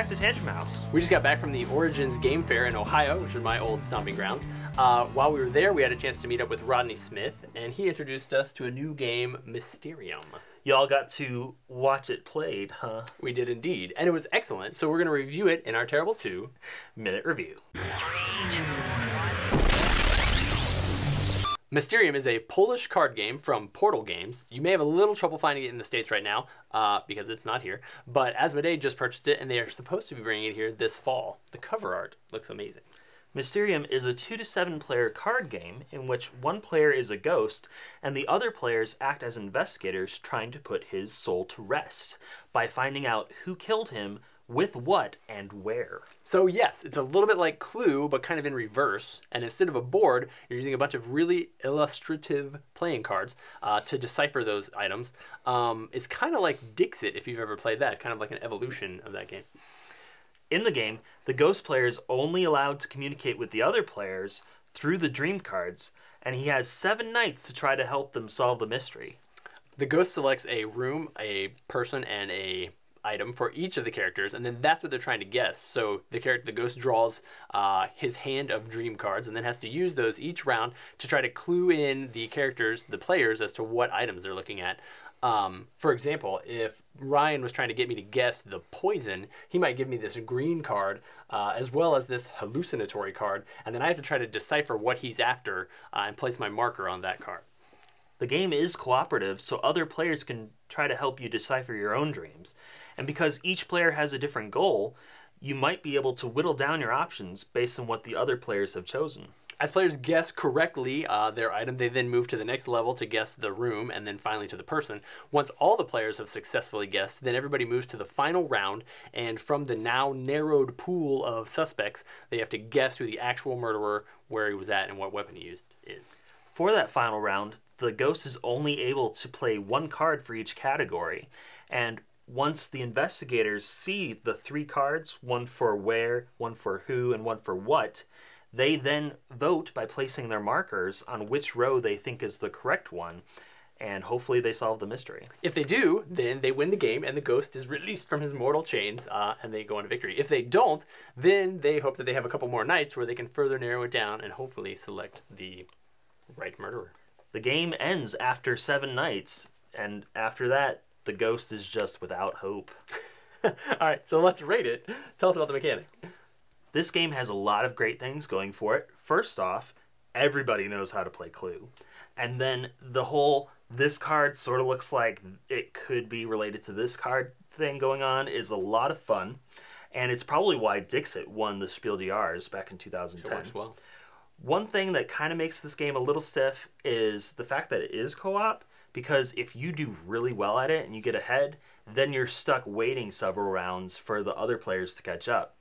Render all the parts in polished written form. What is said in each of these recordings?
back to Tantrum House. We just got back from the Origins Game Fair in Ohio, which is my old stomping grounds. While we were there, we had a chance to meet up with Rodney Smith, and he introduced us to a new game, Mysterium. Y'all got to watch it played, huh? We did indeed, and it was excellent, so we're going to review it in our Terrible 2-minute review. Mysterium is a Polish card game from Portal Games. You may have a little trouble finding it in the States right now, because it's not here, but Asmodee just purchased it, and they are supposed to be bringing it here this fall. The cover art looks amazing. Mysterium is a 2 to 7 player card game in which one player is a ghost and the other players act as investigators trying to put his soul to rest by finding out who killed him, with what, and where. So yes, it's a little bit like Clue, but kind of in reverse. And instead of a board, you're using a bunch of really illustrative playing cards to decipher those items. It's kind of like Dixit, if you've ever played that, kind of like an evolution of that game. In the game, the ghost player is only allowed to communicate with the other players through the dream cards, and he has 7 nights to try to help them solve the mystery. The ghost selects a room, a person, and a item for each of the characters, and then that's what they're trying to guess. So the ghost draws his hand of dream cards and then has to use those each round to try to clue in the characters, the players, as to what items they're looking at. For example, if Ryan was trying to get me to guess the poison, he might give me this green card as well as this hallucinatory card, and then I have to try to decipher what he's after and place my marker on that card. The game is cooperative, so other players can try to help you decipher your own dreams. And because each player has a different goal, you might be able to whittle down your options based on what the other players have chosen. As players guess correctly their item, they then move to the next level to guess the room, and then finally to the person. Once all the players have successfully guessed, then everybody moves to the final round, and from the now narrowed pool of suspects, they have to guess who the actual murderer, where he was at, and what weapon he used is. For that final round, the ghost is only able to play 1 card for each category, and once the investigators see the 3 cards, 1 for where, 1 for who, and 1 for what, they then vote by placing their markers on which row they think is the correct one, and hopefully they solve the mystery. If they do, then they win the game and the ghost is released from his mortal chains and they go on to victory. If they don't, then they hope that they have a couple more nights where they can further narrow it down and hopefully select the right murderer. The game ends after 7 nights, and after that, the ghost is just without hope. Alright, so let's rate it. Tell us about the mechanic. This game has a lot of great things going for it. First off, everybody knows how to play Clue. And then the whole, this card sort of looks like it could be related to this card thing going on is a lot of fun. And it's probably why Dixit won the Spiel des Jahres back in 2010. It works well. One thing that kind of makes this game a little stiff is the fact that it is co-op, because if you do really well at it and you get ahead, then you're stuck waiting several rounds for the other players to catch up.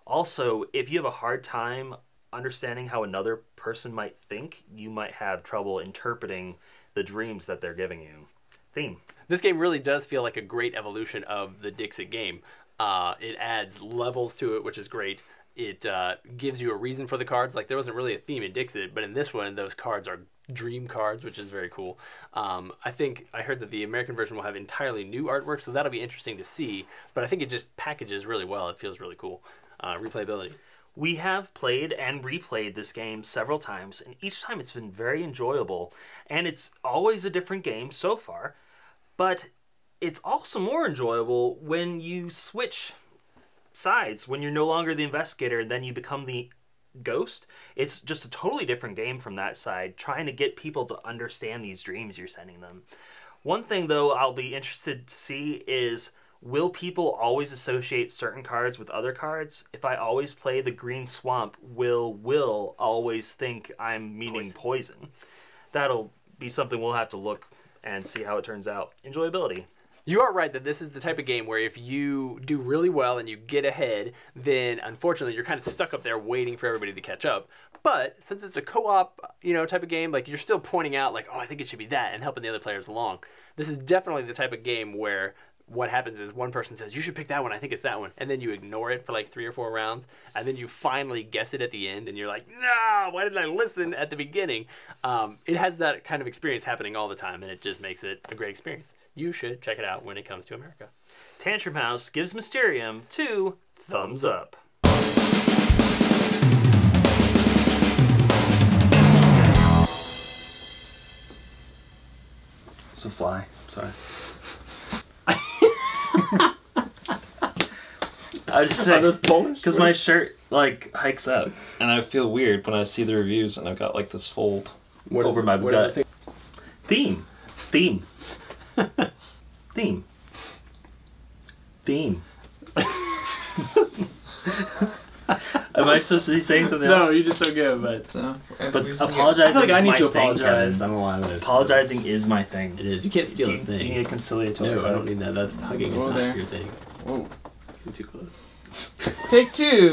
Also, if you have a hard time understanding how another person might think, you might have trouble interpreting the dreams that they're giving you. Theme. This game really does feel like a great evolution of the Dixit game. It adds levels to it, which is great. It gives you a reason for the cards. Like, there wasn't really a theme in Dixit, but in this one, those cards are dream cards, which is very cool. I think I heard that the American version will have entirely new artwork, so that'll be interesting to see. But I think it just packages really well. It feels really cool. Replayability. We have played and replayed this game several times, and each time it's been very enjoyable. And it's always a different game so far, but it's also more enjoyable when you switch sides, when you're no longer the investigator and then you become the ghost. It's just a totally different game from that side, trying to get people to understand these dreams you're sending them. One thing, though, I'll be interested to see is, will people always associate certain cards with other cards? If I always play the green swamp, will always think I'm meaning poison? That'll be something we'll have to look and see how it turns out. Enjoyability. You are right that this is the type of game where if you do really well and you get ahead, then unfortunately you're kind of stuck up there waiting for everybody to catch up. But since it's a co-op, type of game, like, you're still pointing out, like, oh, I think it should be that, and helping the other players along. This is definitely the type of game where what happens is one person says, you should pick that one, I think it's that one, and then you ignore it for like 3 or 4 rounds, and then you finally guess it at the end, and you're like, no, why didn't I listen at the beginning? It has that kind of experience happening all the time, and it just makes it a great experience. You should check it out when it comes to America. Tantrum House gives Mysterium 2 thumbs up. It's a fly. Sorry. I just say because my shirt like hikes up, and I feel weird when I see the reviews, and I've got like this fold over my gut. Theme. Am I supposed to be saying something else? No, you did so good, but apologizing. I feel like I need to is my thing, apologize. Kevin. I don't know why that is. Apologizing is my thing. It is. You can't steal this Do thing. you need a conciliatory? No, I don't need that. That's hugging. Is not your thing. Whoa. You're too close. Take two.